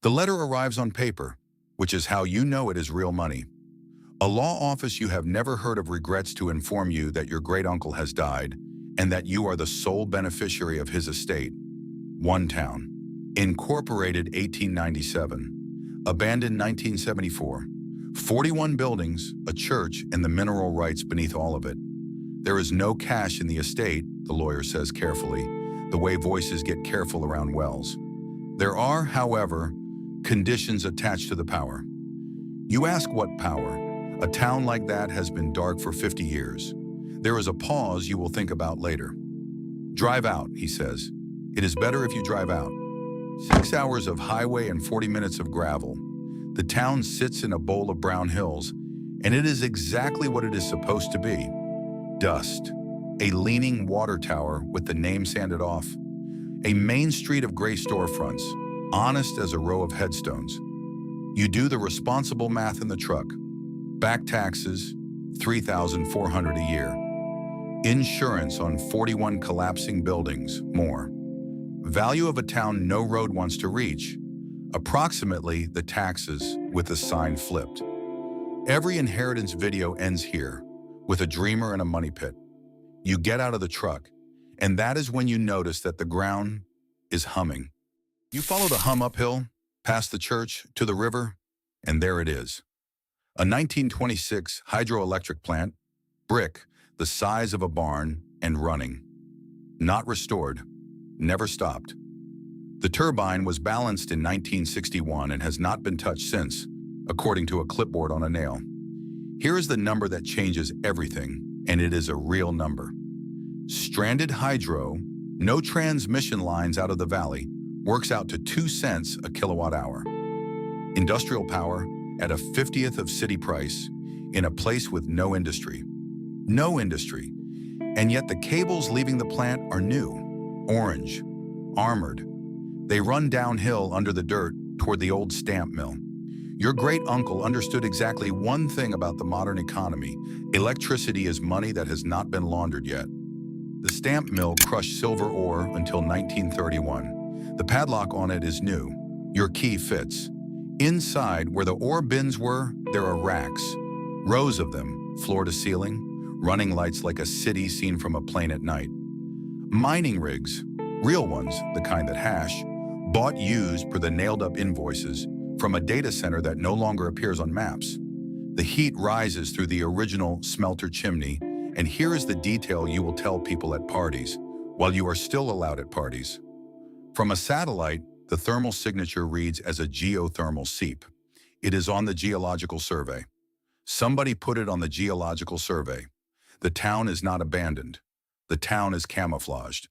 The letter arrives on paper, which is how you know it is real money. A law office you have never heard of regrets to inform you that your great-uncle has died and that you are the sole beneficiary of his estate. One town. Incorporated 1897. Abandoned 1974. 41 buildings, a church, and the mineral rights beneath all of it. There is no cash in the estate, the lawyer says carefully, the way voices get careful around wells. There are, however, conditions attached to the power. You ask what power? A town like that has been dark for 50 years. There is a pause you will think about later. Drive out, he says. It is better if you drive out. 6 hours of highway and 40 minutes of gravel. The town sits in a bowl of brown hills, and it is exactly what it is supposed to be. Dust. A leaning water tower with the name sanded off. A main street of gray storefronts, honest as a row of headstones. You do the responsible math in the truck. Back taxes, $3,400 a year. Insurance on 41 collapsing buildings, more. Value of a town no road wants to reach. Approximately the taxes with the sign flipped. Every inheritance video ends here, with a dreamer and a money pit. You get out of the truck, and that is when you notice that the ground is humming. You follow the hum uphill, past the church, to the river, and there it is. A 1926 hydroelectric plant, brick, the size of a barn, and running. Not restored, never stopped. The turbine was balanced in 1961 and has not been touched since, according to a clipboard on a nail. Here is the number that changes everything, and it is a real number. Stranded hydro, no transmission lines out of the valley, works out to 2 cents a kilowatt hour. Industrial power at a 50th of city price in a place with no industry. No industry, and yet the cables leaving the plant are new, orange, armored. They run downhill under the dirt toward the old stamp mill. Your great-uncle understood exactly one thing about the modern economy. Electricity is money that has not been laundered yet. The stamp mill crushed silver ore until 1931. The padlock on it is new. Your key fits. Inside, where the ore bins were, there are racks. Rows of them, floor to ceiling, running lights like a city seen from a plane at night. Mining rigs, real ones, the kind that hash, bought used per the nailed-up invoices from a data center that no longer appears on maps. The heat rises through the original smelter chimney, and here is the detail you will tell people at parties, while you are still allowed at parties. From a satellite, the thermal signature reads as a geothermal seep. It is on the geological survey. Somebody put it on the geological survey. The town is not abandoned. The town is camouflaged.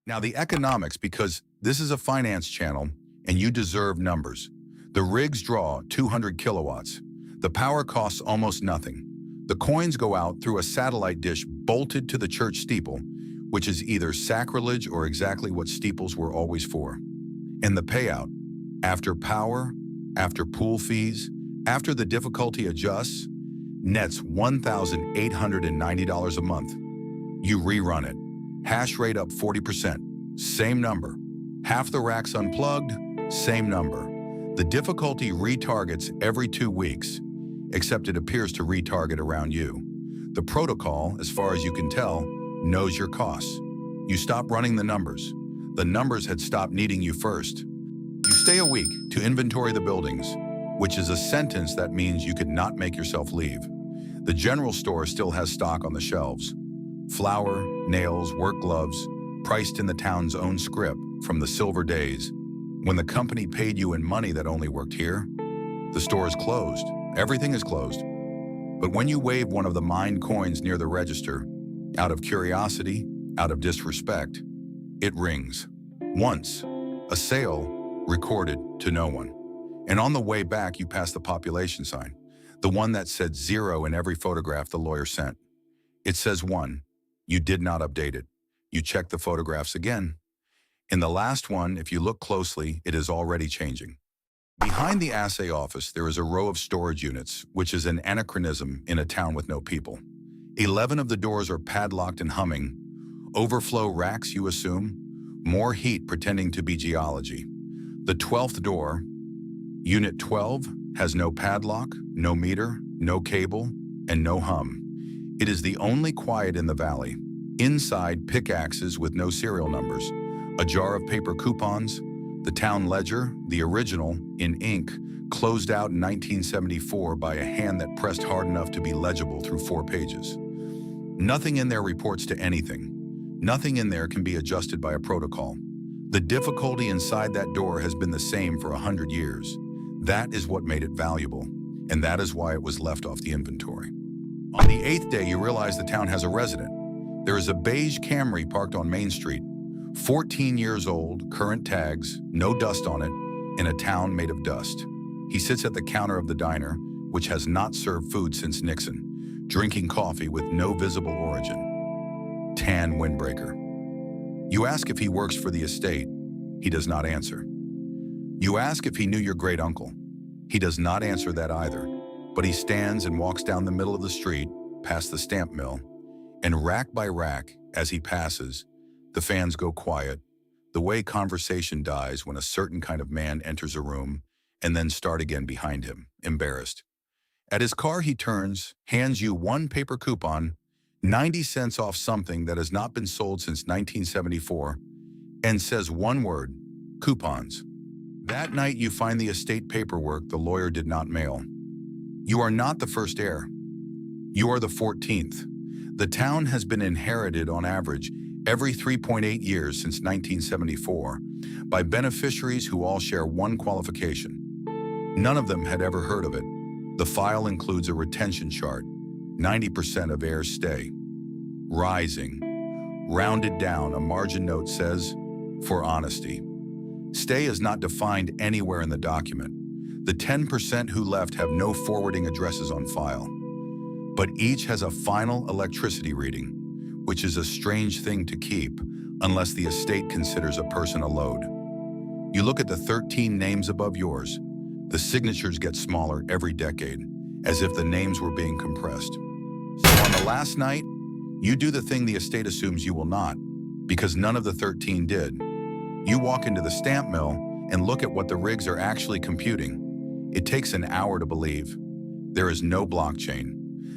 Now the economics, because this is a finance channel and you deserve numbers. The rigs draw 200 kilowatts. The power costs almost nothing. The coins go out through a satellite dish bolted to the church steeple, which is either sacrilege or exactly what steeples were always for. And the payout, after power, after pool fees, after the difficulty adjusts, nets $1,890 a month. You rerun it. Hash rate up 40%, same number. Half the racks unplugged, same number. The difficulty retargets every 2 weeks, except it appears to retarget around you. The protocol, as far as you can tell, knows your costs. You stop running the numbers. The numbers had stopped needing you first. You stay a week to inventory the buildings, which is a sentence that means you could not make yourself leave. The general store still has stock on the shelves. Flour, nails, work gloves, priced in the town's own script from the silver days. When the company paid you in money that only worked here, the store is closed. Everything is closed. But when you wave one of the mined coins near the register, out of curiosity, out of disrespect, it rings. Once, a sale recorded to no one. And on the way back, you pass the population sign, the one that said 0 in every photograph the lawyer sent. It says 1. You did not update it. You check the photographs again. In the last one, if you look closely, it is already changing. Behind the assay office, there is a row of storage units, which is an anachronism in a town with no people. 11 of the doors are padlocked and humming. Overflow racks, you assume? More heat pretending to be geology. The 12th door, Unit 12 has no padlock, no meter, no cable, and no hum. It is the only quiet in the valley. Inside, pickaxes with no serial numbers, a jar of paper coupons, the town ledger, the original, in ink, closed out in 1974 by a hand that pressed hard enough to be legible through 4 pages. Nothing in there reports to anything. Nothing in there can be adjusted by a protocol. The difficulty inside that door has been the same for 100 years. That is what made it valuable, and that is why it was left off the inventory. On the 8th day, you realize the town has a resident. There is a beige Camry parked on Main Street, 14 years old, current tags, no dust on it, in a town made of dust. He sits at the counter of the diner, which has not served food since Nixon, drinking coffee with no visible origin. Tan windbreaker. You ask if he works for the estate. He does not answer. You ask if he knew your great uncle. He does not answer that either, but he stands and walks down the middle of the street, past the stamp mill, and rack by rack, as he passes, the fans go quiet, the way conversation dies when a certain kind of man enters a room and then start again behind him, embarrassed. At his car, he turns, hands you one paper coupon, 90 cents off something that has not been sold since 1974, and says one word, coupons. That night, you find the estate paperwork the lawyer did not mail. You are not the first heir. You are the 14th. The town has been inherited on average every 3.8 years since 1974 by beneficiaries who all share one qualification. None of them had ever heard of it. The file includes a retention chart. 90% of heirs stay. Rising. Rounded down, a margin note says, for honesty. Stay is not defined anywhere in the document. The 10% who left have no forwarding addresses on file. But each has a final electricity reading, which is a strange thing to keep unless the estate considers a person a load. You look at the 13 names above yours. The signatures get smaller every decade, as if the names were being compressed. So on the last night, you do the thing the estate assumes you will not, because none of the 13 did. You walk into the stamp mill and look at what the rigs are actually computing. It takes an hour to believe. There is no blockchain.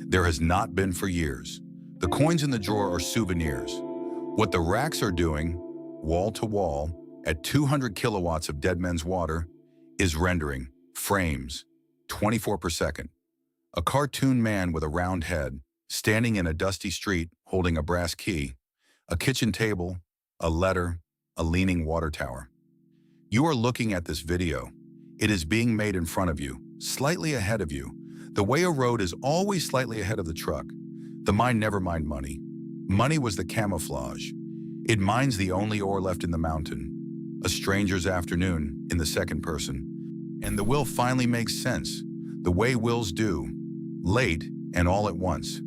There has not been for years. The coins in the drawer are souvenirs. What the racks are doing, wall to wall, at 200 kilowatts of dead men's water, is rendering frames, 24 per second. A cartoon man with a round head, standing in a dusty street holding a brass key, a kitchen table, a letter, a leaning water tower. You are looking at this video. It is being made in front of you, slightly ahead of you. The way a road is always slightly ahead of the truck. The mine never mined money. Money was the camouflage. It mines the only ore left in the mountain. A stranger's afternoon in the second person. And the will finally makes sense, the way wills do, late and all at once.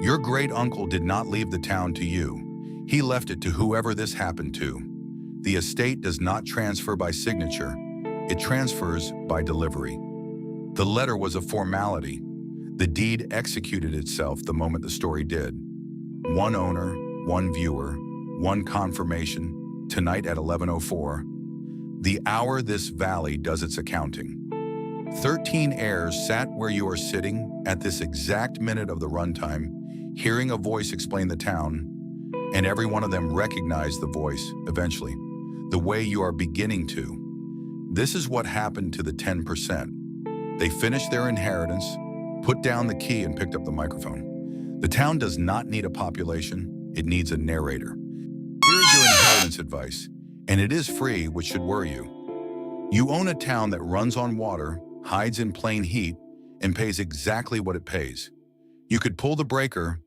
Your great uncle did not leave the town to you. He left it to whoever this happened to. The estate does not transfer by signature. It transfers by delivery. The letter was a formality. The deed executed itself the moment the story did. One owner, one viewer, one confirmation, tonight at 11:04. The hour this valley does its accounting. 13 heirs sat where you are sitting at this exact minute of the runtime, hearing a voice explain the town, and every one of them recognized the voice, eventually, the way you are beginning to. This is what happened to the 10%. They finished their inheritance, put down the key, and picked up the microphone. The town does not need a population, it needs a narrator. Here is your inheritance advice, and it is free, which should worry you. You own a town that runs on water, hides in plain heat, and pays exactly what it pays. You could pull the breaker,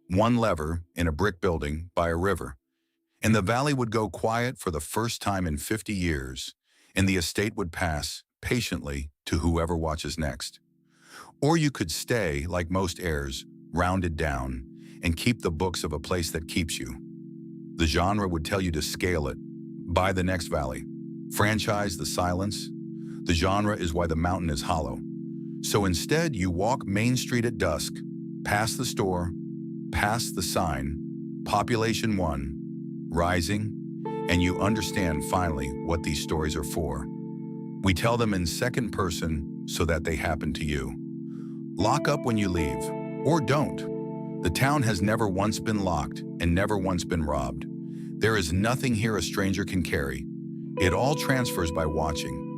one lever, in a brick building by a river, and the valley would go quiet for the first time in 50 years, and the estate would pass patiently to whoever watches next. Or you could stay, like most heirs, rounded down, and keep the books of a place that keeps you. The genre would tell you to scale it, buy the next valley, franchise the silence. The genre is why the mountain is hollow. So instead, you walk Main Street at dusk, past the store, past the sign, population 1, rising, and you understand finally what these stories are for. We tell them in second person so that they happen to you. Lock up when you leave, or don't. The town has never once been locked and never once been robbed. There is nothing here a stranger can carry. It all transfers by watching.